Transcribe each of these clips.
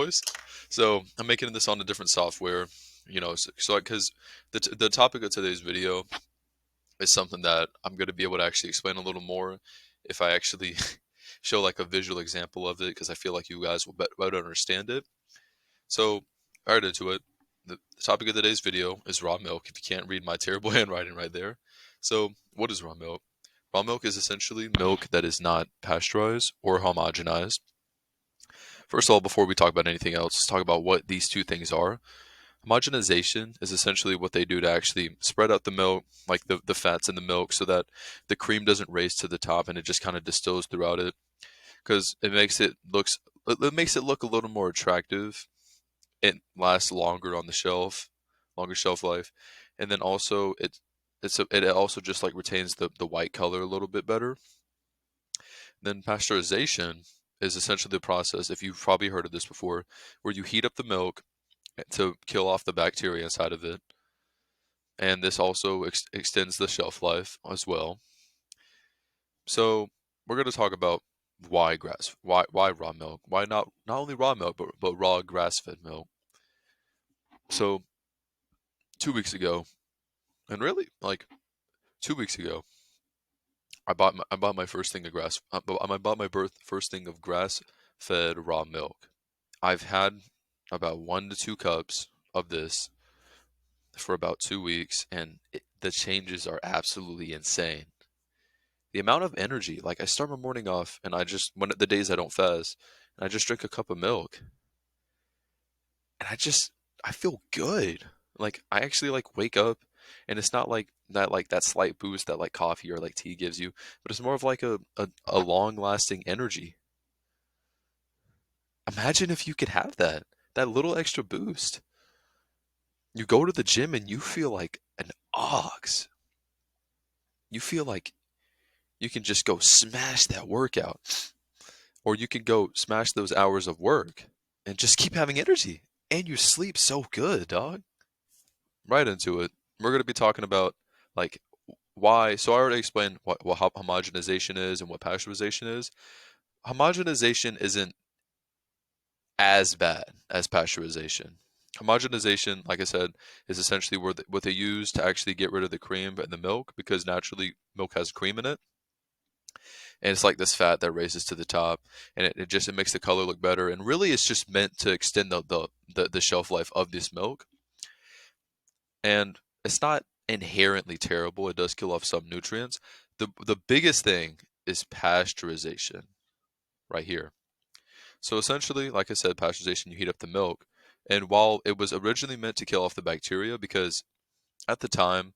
voice. So I'm making this on a different software, so because the topic of today's video is something that I'm going to be able to actually explain a little more if I actually show like a visual example of it, because I feel like you guys will better understand it. So, right into it. The topic of today's video is raw milk. If you can't read my terrible handwriting right there. So, what is raw milk? Raw milk is essentially milk that is not pasteurized or homogenized. First of all, before we talk about anything else, let's talk about what these two things are. Homogenization is essentially what they do to actually spread out the milk, like the fats in the milk, so that the cream doesn't raise to the top and it just kind of distills throughout it, because it makes it look a little more attractive. It lasts longer on the shelf, longer shelf life, and then also it also just like retains the white color a little bit better. Then pasteurization is essentially the process, if you've probably heard of this before, where you heat up the milk to kill off the bacteria inside of it, and this also extends the shelf life as well. So we're going to talk about why raw milk, why not only raw milk but raw grass-fed milk. So 2 weeks ago, and really like 2 weeks ago, I bought my first thing of first thing of grass-fed raw milk. I've had about 1 to 2 cups of this for about 2 weeks, and the changes are absolutely insane. The amount of energy, like I start my morning off, and when the days I don't fast, and I just drink a cup of milk, and I feel good. Like I actually like wake up, and it's not like that slight boost that like coffee or like tea gives you, but it's more of like a long lasting energy. Imagine if you could have that little extra boost. You go to the gym and you feel like an ox. You feel like you can just go smash that workout, or you can go smash those hours of work and just keep having energy. And you sleep so good, dog. Right into it. We're going to be talking about like why. So I already explained what homogenization is and what pasteurization is. Homogenization isn't as bad as pasteurization. Homogenization, like I said, is essentially what they use to actually get rid of the cream in the milk, because naturally milk has cream in it, and it's like this fat that raises to the top, and it makes the color look better, and really it's just meant to extend the shelf life of this milk. And it's not inherently terrible. It does kill off some nutrients. The biggest thing is pasteurization right here. So essentially, like I said, pasteurization, you heat up the milk. And while it was originally meant to kill off the bacteria, because at the time,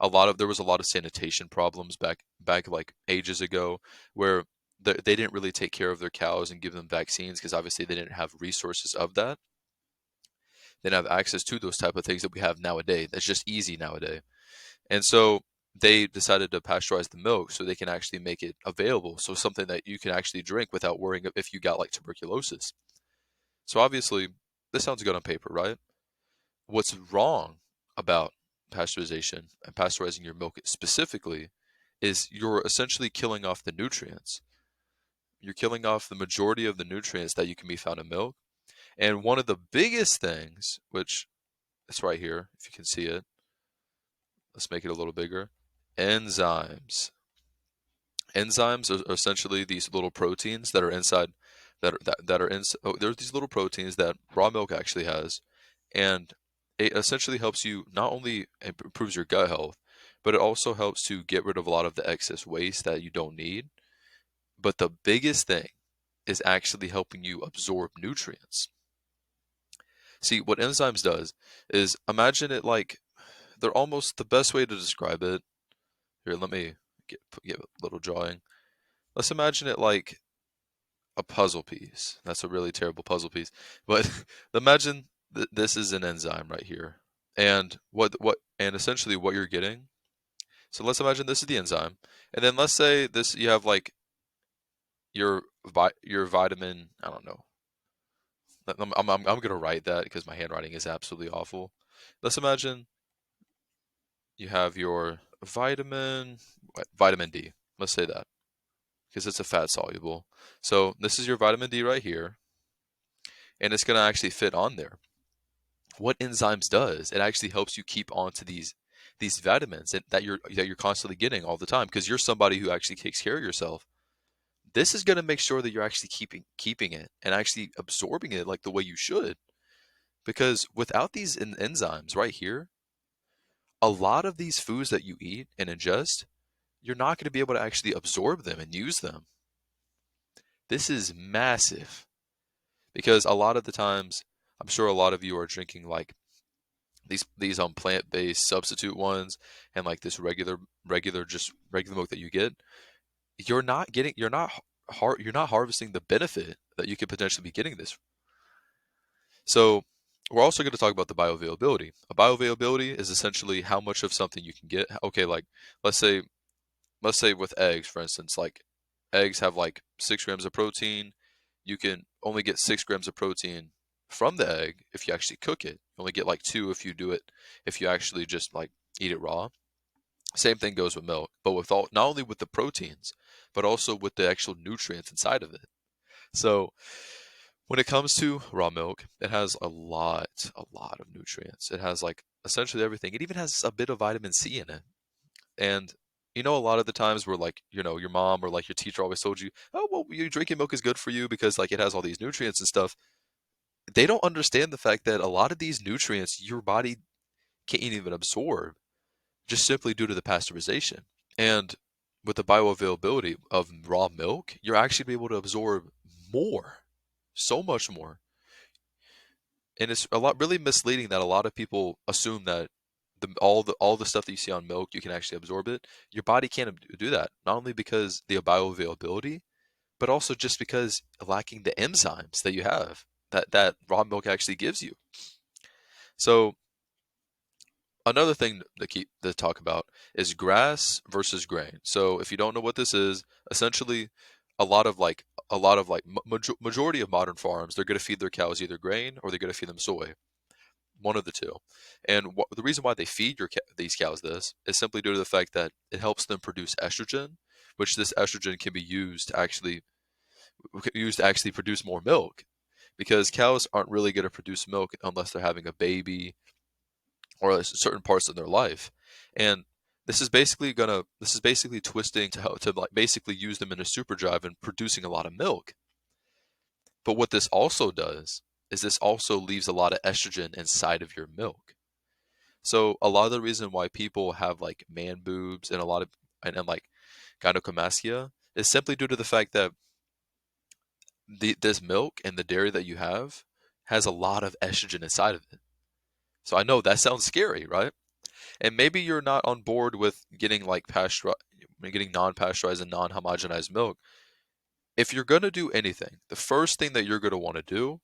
there was a lot of sanitation problems back like ages ago, where they didn't really take care of their cows and give them vaccines, because obviously they didn't have resources of that. They didn't have access to those type of things that we have nowadays. That's just easy nowadays. And so they decided to pasteurize the milk so they can actually make it available. So something that you can actually drink without worrying if you got like tuberculosis. So obviously, this sounds good on paper, right? What's wrong about pasteurization and pasteurizing your milk specifically is you're essentially killing off the nutrients. You're killing off the majority of the nutrients that you can be found in milk. And one of the biggest things, which it's right here, if you can see it, let's make it a little bigger. Enzymes. Enzymes are essentially these little proteins that are inside that are in. Oh, there's these little proteins that raw milk actually has, and it essentially helps you, not only improves your gut health, but it also helps to get rid of a lot of the excess waste that you don't need. But the biggest thing is actually helping you absorb nutrients. See, what enzymes does is, imagine it like, they're almost, the best way to describe it. Here, let me get a little drawing. Let's imagine it like a puzzle piece. That's a really terrible puzzle piece. But imagine this is an enzyme right here. And and essentially what you're getting. So let's imagine this is the enzyme. And then let's say this, you have like your vitamin, I don't know. I'm gonna write that because my handwriting is absolutely awful. Let's imagine you have your vitamin D. Let's say that, because it's a fat soluble. So this is your vitamin D right here. and it's going to actually fit on there. What enzymes does, it actually helps you keep on to these vitamins that you're constantly getting all the time because you're somebody who actually takes care of yourself. This is going to make sure that you're actually keeping it and actually absorbing it like the way you should. Because without these enzymes right here, a lot of these foods that you eat and ingest, you're not going to be able to actually absorb them and use them. This is massive because a lot of the times, I'm sure a lot of you are drinking like these plant-based substitute ones and like this regular milk that you get. You're not harvesting the benefit that you could potentially be getting this. So we're also going to talk about the bioavailability. A bioavailability is essentially how much of something you can get. Okay, like let's say let's say with eggs, for instance, like eggs have like 6 grams of protein. You can only get 6 grams of protein from the egg if you actually cook it. You only get like two if you do it, if you actually just like eat it raw. Same thing goes with milk, but with all, not only with the proteins, but also with the actual nutrients inside of it. So when it comes to raw milk, it has a lot of nutrients. It has like essentially everything. It even has a bit of vitamin C in it. And a lot of the times where like, your mom or like your teacher always told you, oh, well, you drinking milk is good for you because like it has all these nutrients and stuff. They don't understand the fact that a lot of these nutrients your body can't even absorb just simply due to the pasteurization. And with the bioavailability of raw milk, you're actually be able to absorb more, so much more. And it's a lot really misleading that a lot of people assume that all the stuff that you see on milk you can actually absorb it. Your body can't do that. Not only because the bioavailability, but also just because lacking the enzymes that you have that raw milk actually gives you. So another thing to talk about is grass versus grain. So if you don't know what this is, essentially a lot of like majority of modern farms, they're going to feed their cows either grain or they're going to feed them soy, one of the two. And the reason why they feed these cows this is simply due to the fact that it helps them produce estrogen, which this estrogen can be used to actually produce more milk. Because cows aren't really going to produce milk unless they're having a baby or certain parts of their life. And this is basically twisting to like basically use them in a superdrive and producing a lot of milk. But what this also does is this also leaves a lot of estrogen inside of your milk. So a lot of the reason why people have like man boobs and a lot of and like gynecomastia is simply due to the fact that this milk and the dairy that you have has a lot of estrogen inside of it. So I know that sounds scary, right? And maybe you're not on board with getting getting non-pasteurized and non-homogenized milk. If you're going to do anything, the first thing that you're going to want to do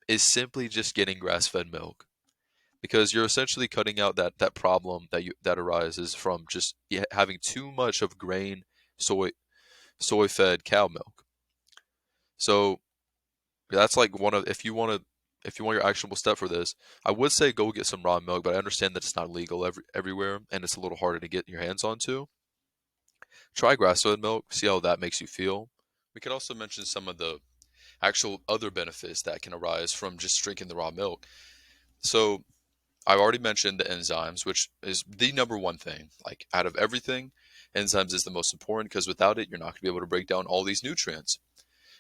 is simply just getting grass-fed milk because you're essentially cutting out that problem that arises from just having too much of grain soy soy-fed cow milk. So that's like one of if you want your actionable step for this, I would say go get some raw milk, but I understand that it's not legal everywhere and it's a little harder to get your hands onto. Try grass-fed milk, see how that makes you feel. We could also mention some of the actual other benefits that can arise from just drinking the raw milk. So I've already mentioned the enzymes, which is the number one thing. Like out of everything, enzymes is the most important because without it, you're not going to be able to break down all these nutrients.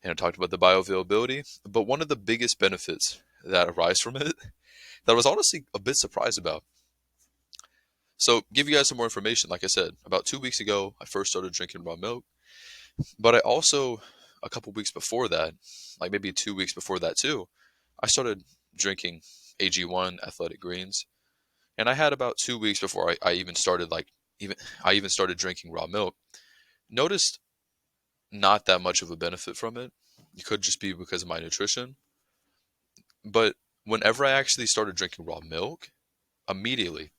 And I talked about the bioavailability, but one of the biggest benefits that arise from it that I was honestly a bit surprised about. So, give you guys some more information. Like I said, about 2 weeks ago, I first started drinking raw milk, but I also, a couple weeks before that, like maybe 2 weeks before that too, I started drinking AG1 athletic greens. And I had about 2 weeks before I even started even I even started drinking raw milk. Noticed not that much of a benefit from it. It could just be because of my nutrition. But whenever I actually started drinking raw milk, immediately,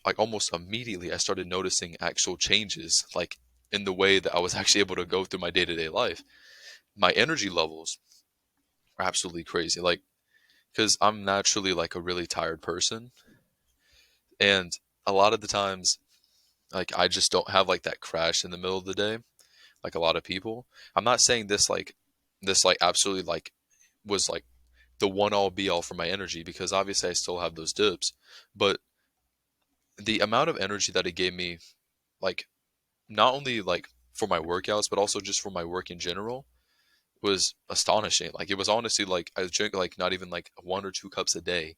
like almost immediately, I started noticing actual changes, like in the way that I was actually able to go through my day-to-day life. My energy levels are absolutely crazy. Like, because I'm naturally like a really tired person, and a lot of the times, like I just don't have like that crash in the middle of the day, like a lot of people. I'm not saying this like absolutely like was like the one all be all for my energy because obviously I still have those dips, but the amount of energy that it gave me, like not only like for my workouts, but also just for my work in general, was astonishing. Like it was honestly like I drink like not even like 1 or 2 cups a day,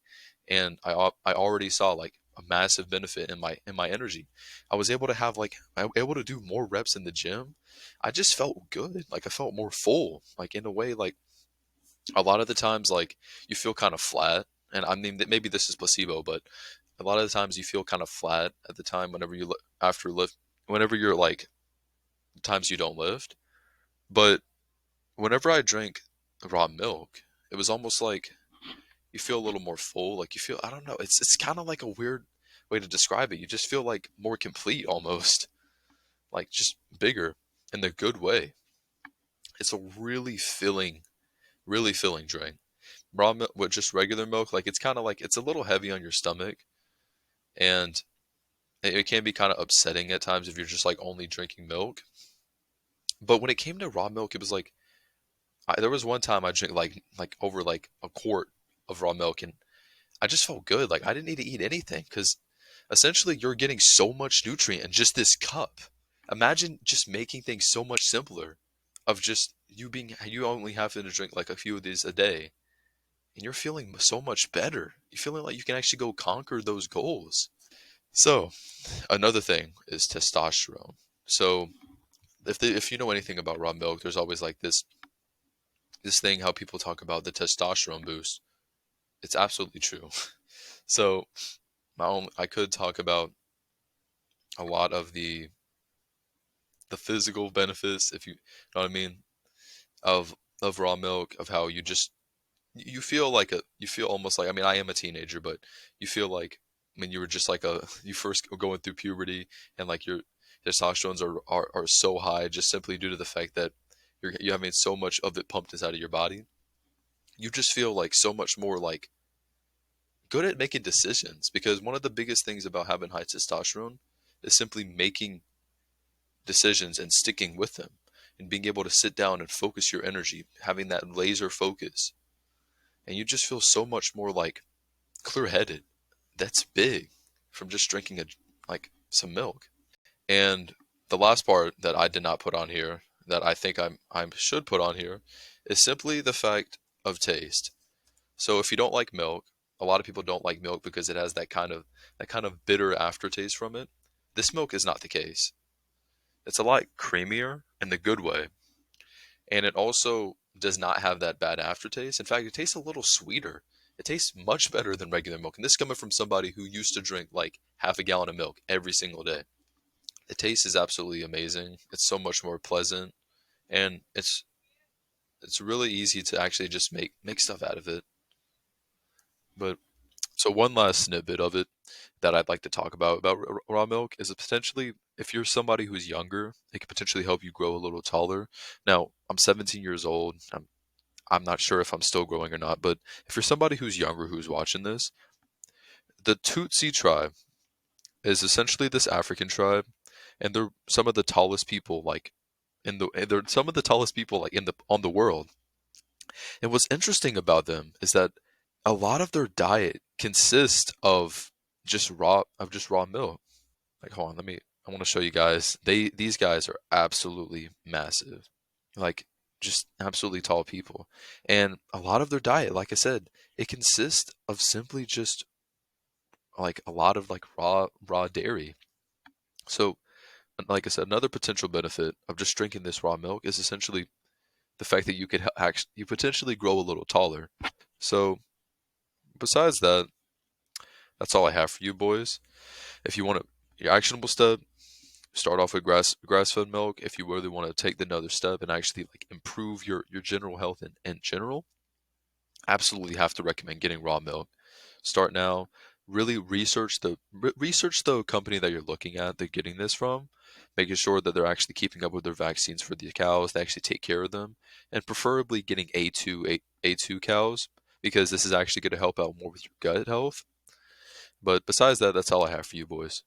and I already saw like a massive benefit in my energy. I was able to have like I was able to do more reps in the gym. I just felt good. Like I felt more full. Like in a way, like a lot of the times, like you feel kind of flat. And I mean, maybe this is placebo, but a lot of the times you feel kind of flat at the time whenever you after lift, whenever you're like times you don't lift. But whenever I drink raw milk, it was almost like you feel a little more full. Like you feel, I don't know, it's kind of like a weird way to describe it. You just feel like more complete almost, like just bigger in the good way. It's a really filling drink. Raw milk with just regular milk, like it's kind of like it's a little heavy on your stomach, and it can be kind of upsetting at times if you're just like only drinking milk. But when it came to raw milk, it was like there was one time I drank like over like a quart of raw milk, and I just felt good. Like I didn't need to eat anything because essentially you're getting so much nutrient in just this cup. Imagine just making things so much simpler of just you only having to drink like a few of these a day, and you're feeling so much better. You're feeling like you can actually go conquer those goals. So another thing is testosterone. So if you know anything about raw milk, there's always like this thing how people talk about the testosterone boost. It's absolutely true. So I could talk about a lot of the physical benefits, if you know what I mean, of raw milk, of how you feel like you feel almost like, I mean, I am a teenager, but you feel like when you were just like you first going through puberty, and like your testosterone are so high just simply due to the fact that you're having so much of it pumped inside of your body. You just feel like so much more like good at making decisions, because one of the biggest things about having high testosterone is simply making decisions and sticking with them, and being able to sit down and focus your energy, having that laser focus, and you just feel so much more like clear-headed. That's big from just drinking like some milk. And the last part that I did not put on here that I think I should put on here is simply the fact of taste. So if you don't like milk, a lot of people don't like milk because it has that kind of bitter aftertaste from it. This milk is not the case. It's a lot creamier in the good way, and it also does not have that bad aftertaste. In fact, it tastes a little sweeter. It tastes much better than regular milk. And this coming from somebody who used to drink like half a gallon of milk every single day. The taste is absolutely amazing. It's so much more pleasant, and it's really easy to actually just make stuff out of it. But so one last snippet of it that I'd like to talk about raw milk is potentially, if you're somebody who's younger, it could potentially help you grow a little taller. Now, I'm 17 years old. I'm not sure if I'm still growing or not, but if you're somebody who's younger who's watching this, the Tutsi tribe is essentially this African tribe, and they're some of the tallest people like they're some of the tallest people like in the on the world. And what's interesting about them is that a lot of their diet consists of just raw milk. Like hold on, I want to show you guys. These guys are absolutely massive. Like just absolutely tall people. And a lot of their diet, like I said, it consists of simply just like a lot of like raw dairy. So like I said, another potential benefit of just drinking this raw milk is essentially the fact that you could actually you potentially grow a little taller. So besides that, that's all I have for you boys. If you want to your actionable step, start off with grass fed milk. If you really want to take the another step and actually like improve your general health in general, absolutely have to recommend getting raw milk. Start now. Really research the company that you're looking at, they're getting this from, making sure that they're actually keeping up with their vaccines for the cows, they actually take care of them, and preferably getting A2 cows, because this is actually going to help out more with your gut health. But besides that, that's all I have for you boys.